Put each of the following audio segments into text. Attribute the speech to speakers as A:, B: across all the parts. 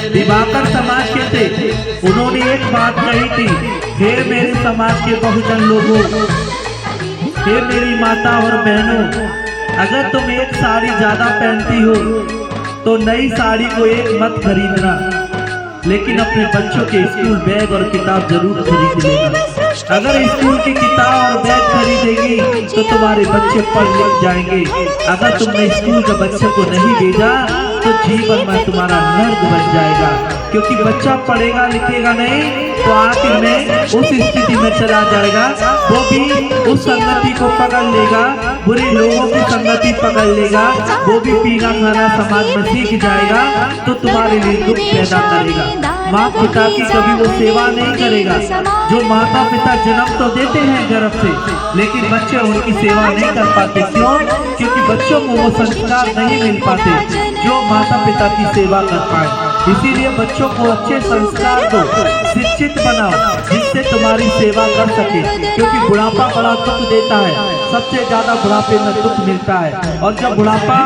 A: दिवाकर समाज के थे, उन्होंने एक बात कही थी, हे मेरे समाज के बहुजन लोगों, हे मेरी माता और बहनों, अगर तुम एक साड़ी ज्यादा पहनती हो तो नई साड़ी को एक मत खरीदना, लेकिन अपने बच्चों के स्कूल बैग और किताब जरूर खरीद लेना। अगर स्कूल की किताब और बैग खरीदेगी तो तुम्हारे बच्चे पढ़ लिख जाएंगे। अगर तुमने स्कूल के बच्चे को नहीं भेजा तो जीवन में तुम्हारा नर्क बन जाएगा, क्योंकि बच्चा पढ़ेगा लिखेगा नहीं तो आखिर में उस स्थिति में चला जाएगा, वो भी उस संगति को पकड़ लेगा, बुरे लोगों की संगति पकड़ लेगा, वो भी पीना खाना समाज में सीख जाएगा, तो तुम्हारे लिए दुख पैदा करेगा। माँ पिता की कभी वो सेवा नहीं करेगा। जो माता पिता जन्म तो देते हैं गर्भ से, लेकिन बच्चे उनकी सेवा नहीं कर पाते। क्यों? क्योंकि बच्चों को वो संस्कार नहीं मिल पाते जो माता पिता की सेवा कर पाए। इसीलिए बच्चों को अच्छे संस्कार दो, शिक्षित बनाओ, जिससे तुम्हारी सेवा कर सके, क्योंकि बुढ़ापा बड़ा दुख देता है। सबसे ज्यादा बुढ़ापे में दुख मिलता है, और जब बुढ़ापा,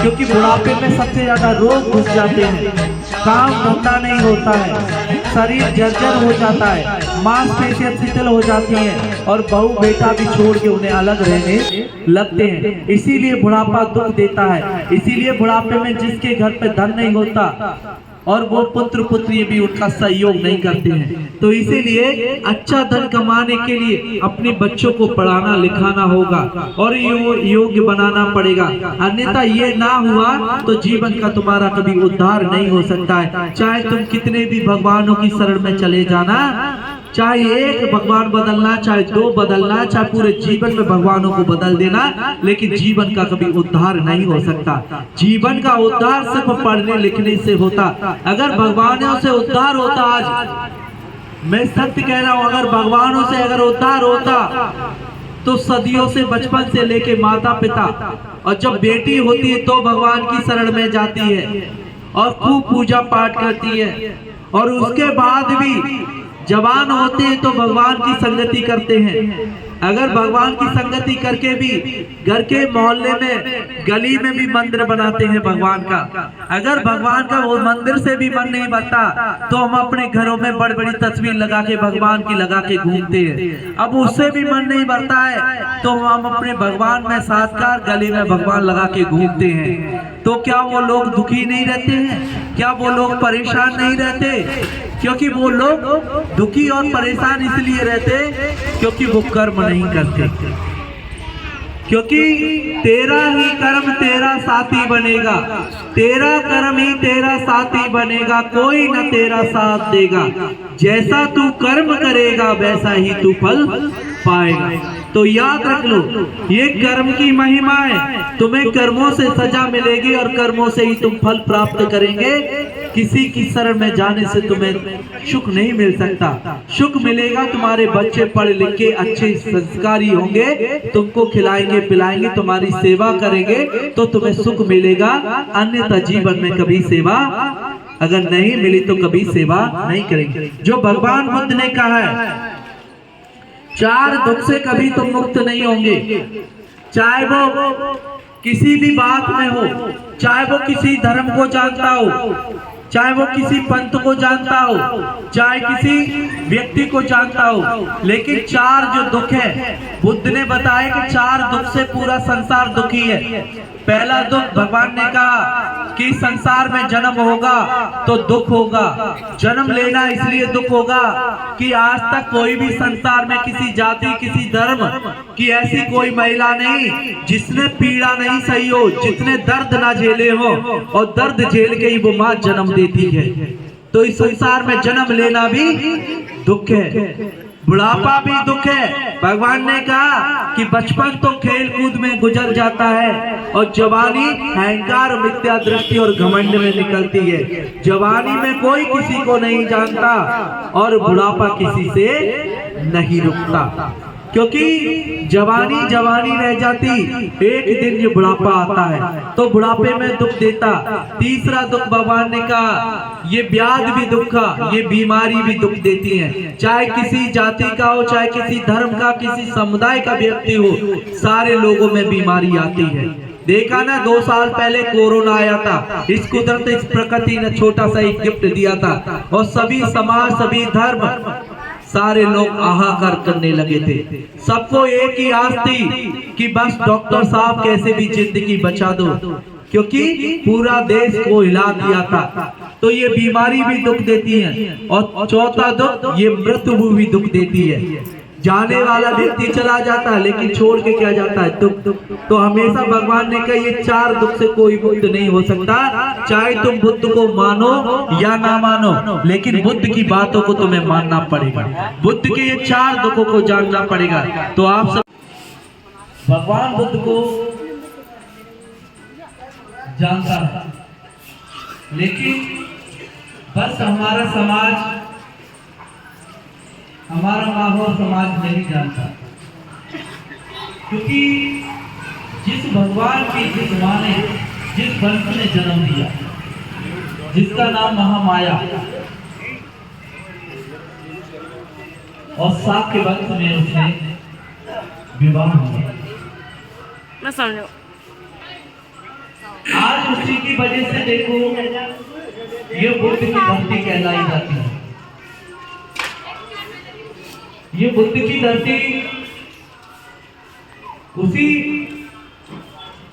A: क्योंकि बुढ़ापे में सबसे ज्यादा रोग घुस जाते हैं, काम धंधा नहीं होता है, शरीर जर्जर हो जाता है, मांसपेशियां शिथिल हो जाती हैं, और बहू बेटा भी छोड़ के उन्हें अलग रहने लगते हैं। इसीलिए बुढ़ापा दुख देता है। इसीलिए बुढ़ापे में जिसके घर पे धन नहीं होता और वो पुत्र पुत्री भी उनका सहयोग नहीं करते हैं, तो इसीलिए अच्छा धन कमाने के लिए अपने बच्चों को पढ़ाना लिखाना होगा और योग्य बनाना पड़ेगा। अन्यथा ये ना हुआ तो जीवन का तुम्हारा कभी उद्धार नहीं हो सकता है। चाहे तुम कितने भी भगवानों की शरण में चले जाना, चाहे एक भगवान बदलना, चाहे दो बदलना, चाहे पूरे जीवन में भगवानों को बदल देना, लेकिन जीवन का कभी उद्धार नहीं हो सकता। जीवन का उद्धार सिर्फ पढ़ने लिखने से होता। अगर भगवानों से उद्धार होता, आज मैं सत्य कह रहा हूं, अगर भगवानों से अगर उद्धार होता तो सदियों से, बचपन से लेके माता पिता, और जब बेटी होती है तो भगवान की शरण में जाती है और खूब पूजा पाठ करती है, और उसके बाद भी जवान होते हैं तो भगवान की संगति करते हैं। अगर भगवान की संगति करके भी घर के मोहल्ले में, गली में भी मंदिर बनाते हैं भगवान का, अगर भगवान का वो मंदिर से भी मन नहीं भरता तो हम अपने घरों में बड़ी बड़ी तस्वीर लगा के भगवान की लगा के घूमते हैं। अब उससे भी मन नहीं भरता है तो हम अपने भगवान में साक्षात गले में भगवान लगा के घूमते हैं। तो क्या वो लोग दुखी नहीं रहते हैं? क्या वो लोग परेशान नहीं रहते? क्योंकि वो लोग दुखी और परेशान इसलिए रहते क्योंकि वो कर्म नहीं करते। क्योंकि तेरा ही कर्म तेरा साथी बनेगा, तेरा कर्म ही तेरा साथी बनेगा, कोई न तेरा साथ देगा। जैसा तू कर्म करेगा वैसा ही तू फल पाएगा। तो याद रख लो, ये कर्म की महिमा है। तुम्हें कर्मों से सजा मिलेगी और कर्मों से ही तुम फल प्राप्त करेंगे। किसी की शरण में जाने से तुम्हें सुख नहीं मिल सकता। सुख मिलेगा तुम्हारे बच्चे पढ़ लिख के अच्छे संस्कारी होंगे, तुमको खिलाएंगे पिलाएंगे, तुम्हारी सेवा करेंगे तो तुम्हें सुख मिलेगा। अन्यथा जीवन में कभी सेवा अगर नहीं मिली तो कभी सेवा नहीं करेंगे। जो भगवान बुद्ध ने कहा है, 4 दुख से कभी तुम मुक्त नहीं होंगे, चाहे वो किसी भी बात में हो, चाहे वो किसी धर्म को जानता हो, चाहे वो किसी पंथ को जानता हो, चाहे किसी व्यक्ति को जानता हो, लेकिन 4 जो दुख है, बुद्ध ने बताया कि 4 दुख से पूरा संसार दुखी है। पहला दुख भगवान ने कहा कि संसार में जन्म होगा तो दुख होगा। जन्म लेना इसलिए दुख होगा कि आज तक कोई भी संसार में किसी जाति किसी धर्म की ऐसी कोई महिला नहीं जिसने पीड़ा नहीं सही हो, जिसने दर्द ना झेले हो, और दर्द झेल के ही वो माँ जन्म देती है। तो इस संसार में जन्म लेना भी दुख है, बुढ़ापा भी दुख है। भगवान ने कहा कि बचपन तो खेल कूद में गुजर जाता है और जवानी अहंकार मिथ्या दृष्टि और घमंड में निकलती है। जवानी में कोई किसी को नहीं जानता और बुढ़ापा किसी से नहीं रुकता, क्योंकि जवानी जवानी रह जाती, एक दिन ये बुढ़ापा आता है तो बुढ़ापे में दुख देता। तीसरा दुख भगवान ने कहा ये व्याध भी दुख का, ये बीमारी भी दुख देती है। चाहे किसी जाति का हो, चाहे किसी धर्म का, किसी समुदाय का व्यक्ति हो, सारे लोगों में बीमारी आती है। देखा ना 2 साल पहले कोरोना आया था, इस कुदरत इस प्रकृति ने छोटा सा एक गिफ्ट दिया था और सभी समाज सभी धर्म सारे लोग हाहाकार करने लगे थे। सबको एक ही आस थी कि बस डॉक्टर साहब कैसे भी जिंदगी बचा दो, क्योंकि पूरा देश को हिला दिया था। तो ये बीमारी भी दुख देती है और चौथा दुख ये मृत्यु भी दुख देती है। जाने वाला व्यक्ति चला जाता है लेकिन छोड़ के क्या जाता है? दुख। तो हमेशा भगवान ने कहा ये 4 दुख से कोई मुक्त नहीं हो सकता, चाहे तुम बुद्ध को मानो या ना मानो, लेकिन बुद्ध की बातों को तुम्हें मानना पड़ेगा। बुद्ध के ये 4 दुखों को जानना पड़ेगा। तो आप सब भगवान बुद्ध को जानता है, लेकिन बस हमारा समाज, हमारा माहौल समाज नहीं जानता, क्योंकि जिस भगवान की जिस माँ ने जिस वंश ने जन्म दिया जिसका नाम महामाया, और शाक्य वंश में उसने विवाह किया,
B: मैं समझो।
A: आज उसी की वजह से देखो ये बुद्ध की धरती कहलाई जाती है। ये बुद्ध की धरती उसी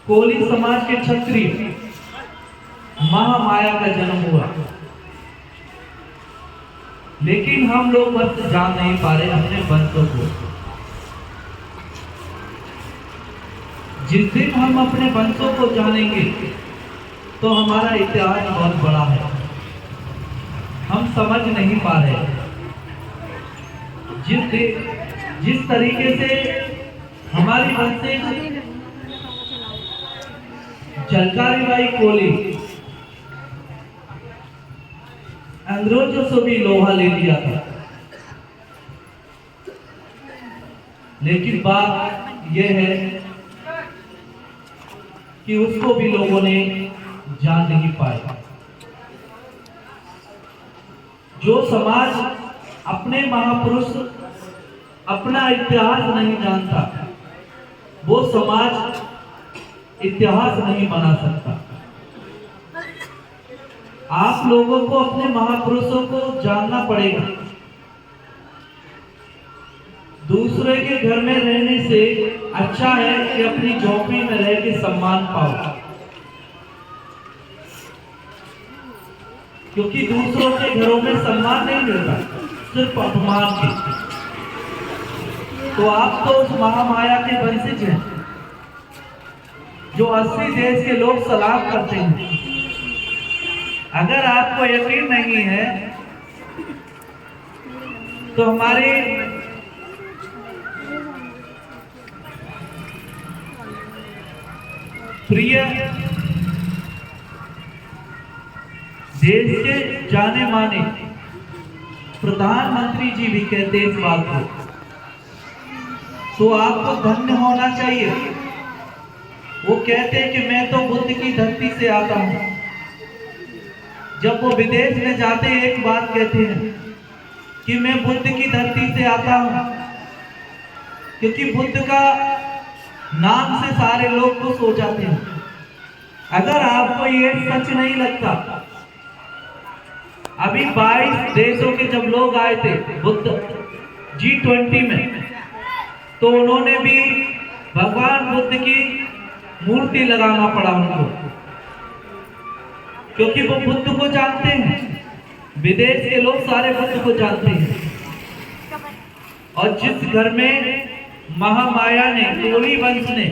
A: कोली समाज के क्षत्रिय महामाया का जन्म हुआ, लेकिन हम लोग बस जान नहीं पा रहे अपने वंशों को। जिस दिन हम अपने वंशों को जानेंगे तो हमारा इतिहास बहुत बड़ा है, हम समझ नहीं पा रहे। जिस तरीके से हमारी वंशज झलकारी बाई कोली अंग्रेजों से भी लोहा ले लिया था, लेकिन बात यह है कि उसको भी लोगों ने जान नहीं पाया। जो समाज अपने महापुरुष अपना इतिहास नहीं जानता, वो समाज इतिहास नहीं बना सकता। आप लोगों को अपने महापुरुषों को जानना पड़ेगा। दूसरे के घर में रहने से अच्छा है कि अपनी झोपड़ी में रह के सम्मान पाओ, क्योंकि दूसरों के घरों में सम्मान नहीं मिलता, सिर्फ अपमान की। तो आप तो उस महामाया के वंशज हैं जो 80 देश के लोग सलाम करते हैं। अगर आपको यकीन नहीं है तो हमारे प्रिय देश के जाने माने प्रधानमंत्री जी भी कहते हैं इस बात को, तो आपको धन्य होना चाहिए। वो कहते हैं कि मैं तो बुद्ध की धरती से आता हूं। जब वो विदेश में जाते हैं एक बात कहते हैं कि मैं बुद्ध की धरती से आता हूं, क्योंकि बुद्ध का नाम से सारे लोग खुश हो जाते हैं। अगर आपको ये सच नहीं लगता, अभी 22 देशों के जब लोग आए थे बुद्ध G20 में, तो उन्होंने भी भगवान बुद्ध की मूर्ति लगाना पड़ा उनको, क्योंकि वो बुद्ध को जानते हैं। विदेश के लोग सारे बुद्ध को जानते हैं। और जिस घर में महामाया ने कोली वंश ने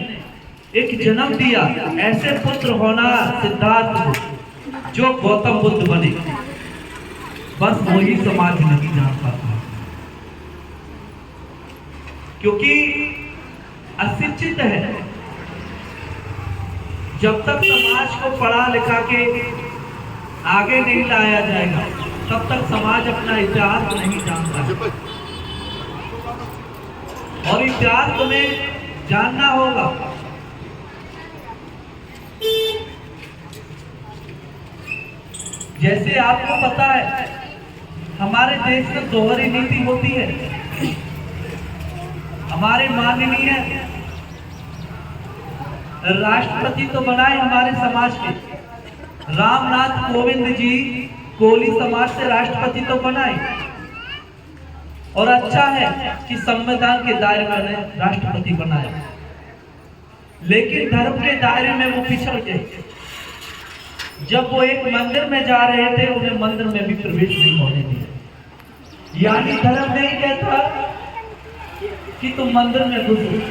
A: एक जन्म दिया, ऐसे पुत्र होना सिद्धार्थ जो गौतम बुद्ध बने, बस वही समाज नहीं जान पाता, क्योंकि अशिक्षित है। जब तक समाज को पढ़ा लिखा के आगे नहीं लाया जाएगा, तब तक समाज अपना इतिहास नहीं जानता। और इतिहास तुम्हें जानना होगा। जैसे आपको पता है हमारे देश में दोहरी नीति होती है। हमारे माननीय राष्ट्रपति तो बनाए हमारे समाज के, रामनाथ कोविंद जी कोली समाज से राष्ट्रपति तो बनाए, और अच्छा है कि संविधान के दायरे में राष्ट्रपति बनाया, लेकिन धर्म के दायरे में वो पिछड़ गए। जब वो एक मंदिर में जा रहे थे, उन्हें मंदिर में भी प्रवेश नहीं होने दिया। यानी धर्म नहीं कहता कि तुम मंदिर में घुसो,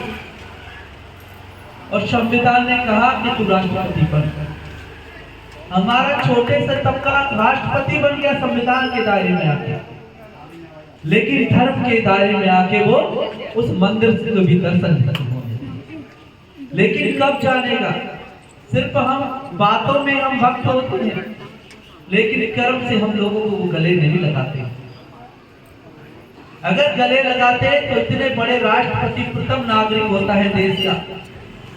A: और संविधान ने कहा कि तू राष्ट्रपति बन। हमारा छोटे से तबका राष्ट्रपति बन गया संविधान के दायरे में आके, लेकिन धर्म के दायरे में आके वो उस मंदिर से भी दर्शन नहीं होने दिए। लेकिन कब जानेगा? सिर्फ हम बातों में हम भक्त होते हैं, लेकिन कर्म से हम लोगों को वो गले नहीं लगाते। अगर गले लगाते तो इतने बड़े राष्ट्रपति, प्रथम नागरिक होता है देश का,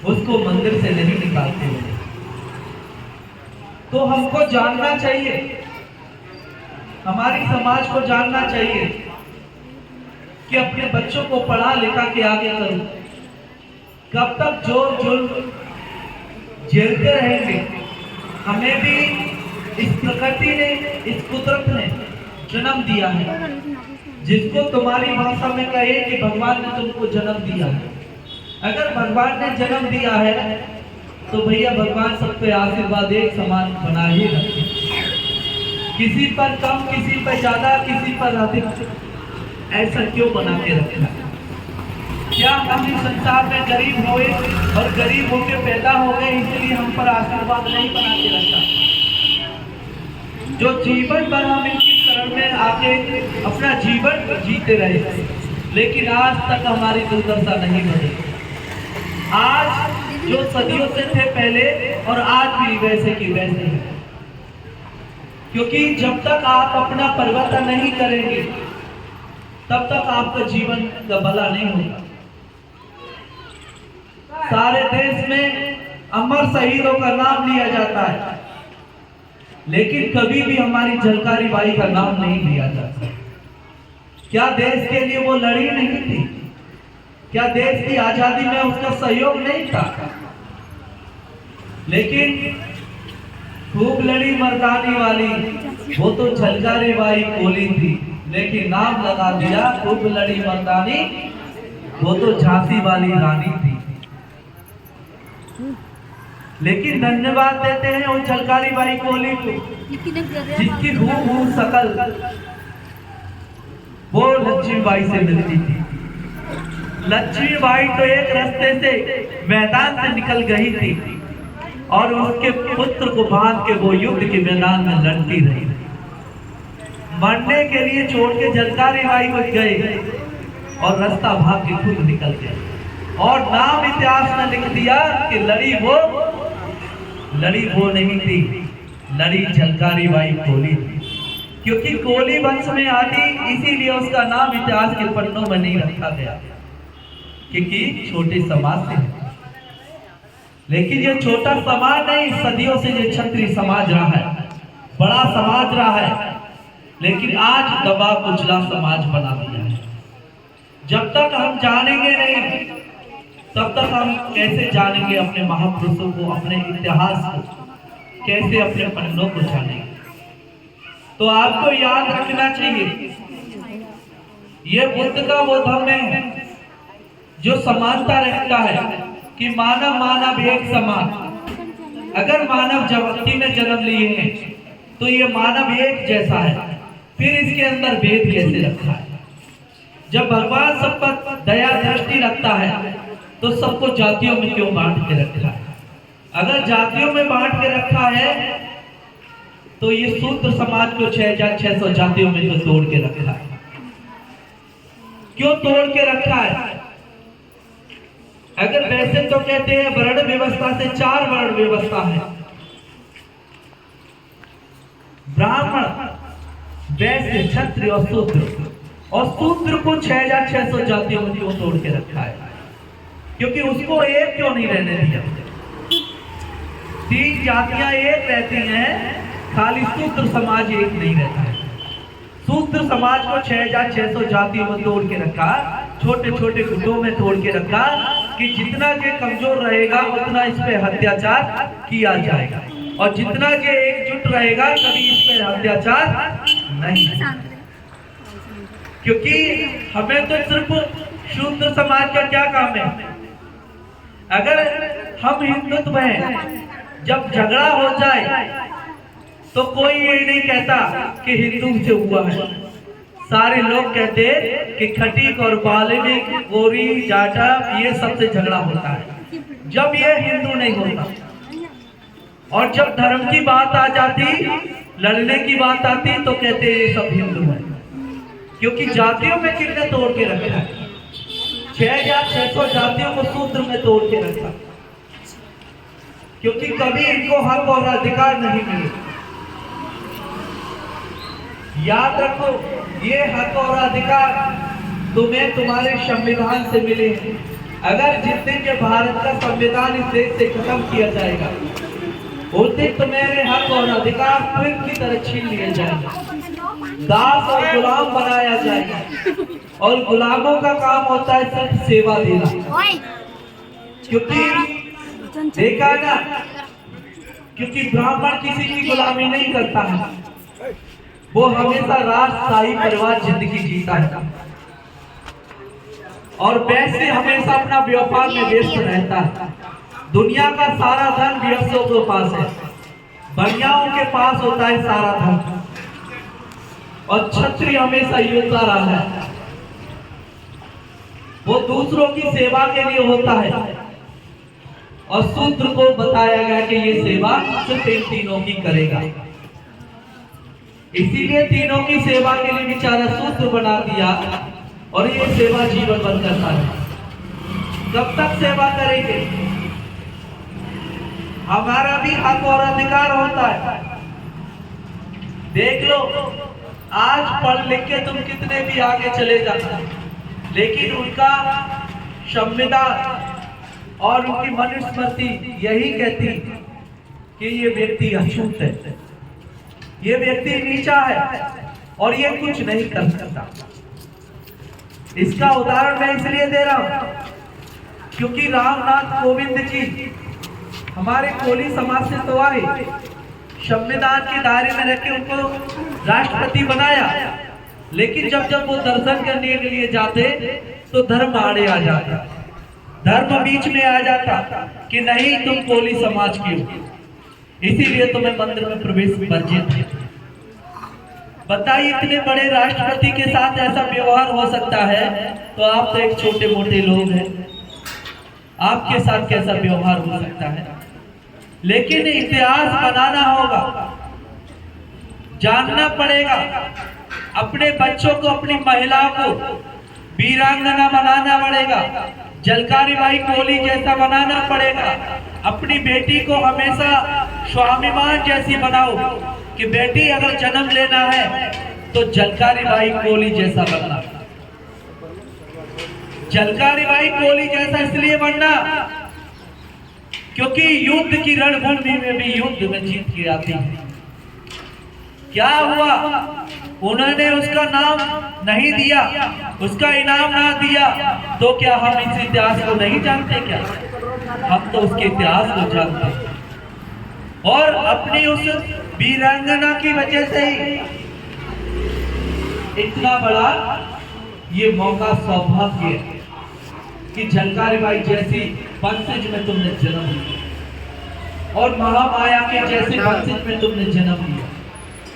A: उसको मंदिर से नहीं निकालते होते। तो हमको जानना चाहिए, हमारी समाज को जानना चाहिए कि अपने बच्चों को पढ़ा लिखा के आगे करूं। कब तक जोर जुल्म झेलते रहेंगे? हमें भी इस प्रकृति ने, इस कुदरत ने जन्म दिया है, जिसको तुम्हारी भाषा में कहे कि भगवान ने तुमको जन्म दिया है। अगर भगवान ने जन्म दिया है तो भैया भगवान सब पे आशीर्वाद एक समान बना ही रखे, किसी पर कम, किसी पर ज्यादा, किसी पर अधिक, ऐसा क्यों बना के रखना? क्या हम इस संसार में गरीब हुए और गरीब होके पैदा हो गए इसलिए हम पर आशीर्वाद नहीं बना के रखा? जो जीवन भर हम इनकी शरण में आके अपना जीवन जीते रहे, लेकिन आज तक हमारी दुर्दशा नहीं बदली। आज जो सदियों से थे पहले और आज भी वैसे की वैसे हैं, क्योंकि जब तक आप अपना परिवर्तन नहीं करेंगे तब तक आपका जीवन का भला नहीं होगा। सारे देश में अमर शहीदों का नाम लिया जाता है, लेकिन कभी भी हमारी झलकारी बाई का नाम नहीं लिया जाता। क्या देश के लिए वो लड़ी नहीं थी? क्या देश की आजादी में उसका सहयोग नहीं था? लेकिन खूब लड़ी मर्दानी वाली वो तो झलकारी बाई कोली थी, लेकिन नाम लगा दिया खूब लड़ी मर्दानी, वो तो झांसी वाली रानी थी। लेकिन धन्यवाद देते हैं उन झलकारी बाई कोली को, जिसकी हूँ शकल वो लक्ष्मीबाई से मिलती थी। लक्ष्मीबाई तो एक रास्ते से मैदान से निकल गई थी और उसके पुत्र को बांध के वो युद्ध के मैदान में लड़ती रही। मरने के लिए छोड़ के झलकारी बाई को गए और रास्ता भाग के खुद निकल गए, और नाम इतिहास में लिख दिया कि लड़ी वो नहीं थी, लड़ी झलकारी बाई कोली थी। क्योंकि कोली वंश में आती, इसीलिए उसका नाम इतिहास के पन्नों में नहीं रखा गया, क्योंकि छोटे समाज से। लेकिन ये छोटा समाज नहीं, सदियों से ये क्षत्रिय समाज रहा है, बड़ा समाज रहा है, लेकिन आज दबा कुचला समाज बना दिया है। जब तक हम जानेंगे नहीं तब तक हम कैसे जानेंगे अपने महापुरुषों को, अपने इतिहास को, कैसे अपने पन्नों को जानेंगे? तो आपको याद रखना चाहिए, ये बुद्ध का वो धर्म है जो समानता रखता है कि मानव मानव एक समान। अगर मानव जगती में जन्म लिए हैं तो ये मानव एक जैसा है, फिर इसके अंदर भेद कैसे रखा है? जब भगवान सब पर दया दृष्टि रखता है तो सबको जातियों में क्यों बांट के रखा है? अगर जातियों में बांट के रखा है तो ये शूद्र समाज को 6600 जातियों में तो तोड़ के रखा है। क्यों तोड़ के रखा है? अगर वैसे तो कहते हैं वर्ण व्यवस्था से 4 वर्ण व्यवस्था है, ब्राह्मण, वैश्य, क्षत्रिय और शूद्र को 6600 जातियों में क्यों तोड़ के रखा है? क्योंकि उसको एक क्यों नहीं रहने दिया? 3 जातियां एक रहती हैं, खाली शूद्र समाज एक नहीं रहता है। शूद्र समाज को 6600 जातियों में तोड़ के रखा, छोटे छोटे गुटों में तोड़ के रखा, कि जितना ये कमजोर रहेगा उतना इस पे अत्याचार किया जाएगा, और जितना ये एकजुट रहेगा कभी इस पे अत्याचार नहीं। क्योंकि हमें तो सिर्फ शूद्र समाज का क्या काम है? अगर हम हिंदुत्व हैं, जब झगड़ा हो जाए तो कोई ये नहीं कहता कि हिंदू से हुआ है। सारे लोग कहते कि खटीक और बालिक, गोरी, जाटा, ये सबसे झगड़ा होता है, जब ये हिंदू नहीं होता। और जब धर्म की बात आ जाती, लड़ने की बात आती, तो कहते ये सब हिंदू है। क्योंकि जातियों में किसने तोड़ के रखा है? 6600 जातियों को सूत्र में तोड़ के रखा, क्योंकि कभी इनको हक और अधिकार नहीं मिले। याद रखो, ये हक और अधिकार तुम्हें तुम्हारे संविधान से मिले हैं। अगर जिस दिन के भारत का संविधान इस देश से खत्म किया जाएगा, उस दिन तुम्हारे हक और अधिकार फिर की तरह छीन लिए जाएंगे, दास और गुलाम बनाया जाएगा। और गुलामों का काम होता है सिर्फ सेवा देना। क्योंकि देखा ना, क्योंकि ब्राह्मण किसी की गुलामी नहीं करता है, वो हमेशा राजशाही परिवार जिंदगी जीता है। और वैसे हमेशा अपना व्यापार में व्यस्त रहता है। दुनिया का सारा धन व्यक्तियों के पास है, बनियाओं के पास होता है सारा धन। और क्षत्रिय हमेशा योद्धा रहा है, वो दूसरों की सेवा के लिए होता है। और शूद्र को बताया गया कि ये सेवा सिर्फ इन तीनों की करेगा, इसीलिए तीनों की सेवा के लिए बेचारा शूद्र बना दिया। और ये सेवा जीवन भर करता है। कब तक सेवा करेंगे? हमारा भी हक और अधिकार होता है। देख लो, आज पढ़ लिख के तुम कितने भी आगे चले जाते, लेकिन उनका संविधान और उनकी मनुस्मृति यही कहती कि ये व्यक्ति अछूत है, ये व्यक्ति नीचा है और ये कुछ नहीं कर सकता। इसका उदाहरण मैं इसलिए दे रहा हूं क्योंकि रामनाथ कोविंद जी हमारे कोली समाज से तो आए, संविधान के दायरे में रख के उनको राष्ट्रपति बनाया, लेकिन जब जब वो दर्शन करने के लिए जाते तो धर्म आड़े आ जाता, धर्म बीच में आ जाता कि नहीं तुम कोली समाज के हो, इसीलिए तुम्हें मंदिर में प्रवेश वर्जित है। बताइए, इतने बड़े राष्ट्रपति के साथ ऐसा व्यवहार हो सकता है, तो आप तो एक छोटे मोटे लोग हैं, आपके साथ कैसा व्यवहार हो सकता है? लेकिन इतिहास बनाना होगा, जानना पड़ेगा, अपने बच्चों को, अपनी महिलाओं को वीरांगना बनाना पड़ेगा, झलकारी बाई कोली जैसा बनाना पड़ेगा। अपनी बेटी को हमेशा स्वाभिमान जैसी बनाओ कि बेटी अगर जन्म लेना है तो झलकारी बाई कोली जैसा बनना। झलकारी बाई कोली जैसा इसलिए बनना क्योंकि युद्ध की रणभूमि में भी युद्ध में जीत के आती है। क्या हुआ? उन्होंने उसका नाम नहीं दिया, उसका इनाम ना दिया, तो क्या हम इस इतिहास को नहीं जानते? क्या हम तो उसके इतिहास को जानते हैं। और अपनी उस वीरांगना की वजह से ही इतना बड़ा ये मौका, सौभाग्य है कि झलकारी बाई जैसी वंशज में तुमने जन्म लिया और महामाया के जैसे वंशज में तुमने जन्म लिया।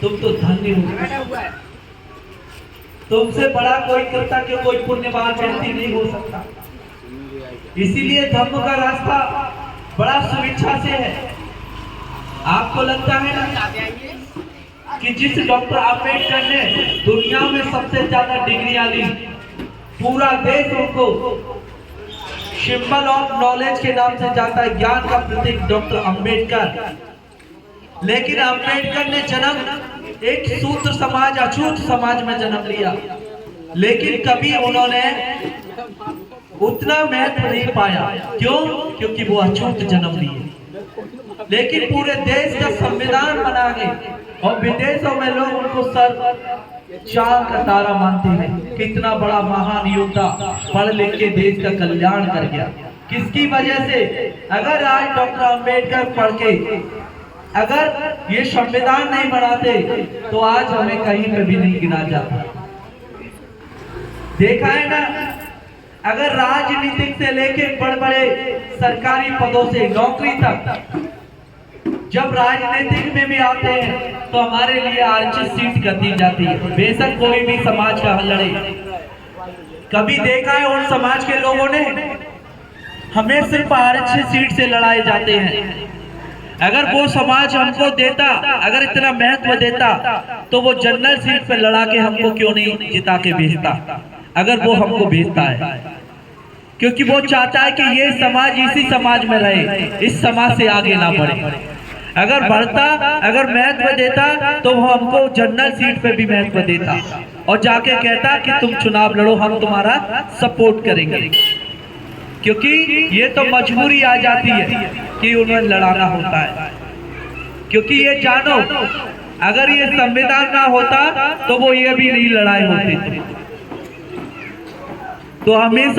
A: तुम तो धन्य हो, तुमसे बड़ा कोई कृतज्ञ, कोई पुण्यवान व्यक्ति नहीं हो सकता। इसीलिए धर्म का रास्ता बड़ा सुविच्छा से है। आपको लगता है ना कि जिस डॉक्टर आम्बेडकर ने दुनिया में सबसे ज्यादा डिग्रियां ली, पूरा देश उनको सिंबल ऑफ नॉलेज के नाम से जाता है, ज्ञान का प्रतीक डॉक्टर आम्बेडकर। लेकिन आम्बेडकर ने जन्म एक शूद्र समाज, अछूत समाज में जन्म लिया, लेकिन कभी उन्होंने उतना महत्व नहीं पाया। क्यों? क्योंकि वो अछूत जन्म लिए। लेकिन पूरे देश का संविधान बना गए और विदेशों में लोग उनको सर चांद का तारा मानते हैं। कितना बड़ा महान योद्धा, पढ़ लिख के देश का कल्याण कर गया, किसकी वजह से? अगर आज डॉक्टर अंबेडकर पढ़ के अगर ये संविधान नहीं बनाते तो आज हमें कहीं पे भी नहीं गिना जाता। देखा है ना, अगर राजनीतिक से लेके बड़े बड़े सरकारी पदों से नौकरी तक जब राजनीतिक में भी आते हैं तो हमारे लिए आरक्षित सीट कर दी जाती है, बेशक कोई भी समाज का लड़े। कभी देखा है उन समाज के लोगों ने? हमें सिर्फ आरक्षित सीट से लड़ाए जाते हैं। अगर वो समाज हमको देता, अगर इतना महत्व देता तो वो जनरल सीट पे लड़ा के हमको क्यों नहीं जिता के भेजता? अगर वो हमको भेजता है क्योंकि वो चाहता है कि ये समाज इसी समाज में रहे, इस समाज से आगे ना बढ़े। अगर बढ़ता, अगर महत्व देता तो वो हमको जनरल सीट पे भी महत्व देता और जाके कहता कि तुम चुनाव लड़ो, हम तुम्हारा सपोर्ट करेंगे। क्योंकि ये तो मजबूरी आ जाती है कि उन्हें लड़ाना होता है। क्योंकि ये जानो, अगर ये संविधान ना होता तो वो ये भी नहीं लड़ाई होती। तो हमेशा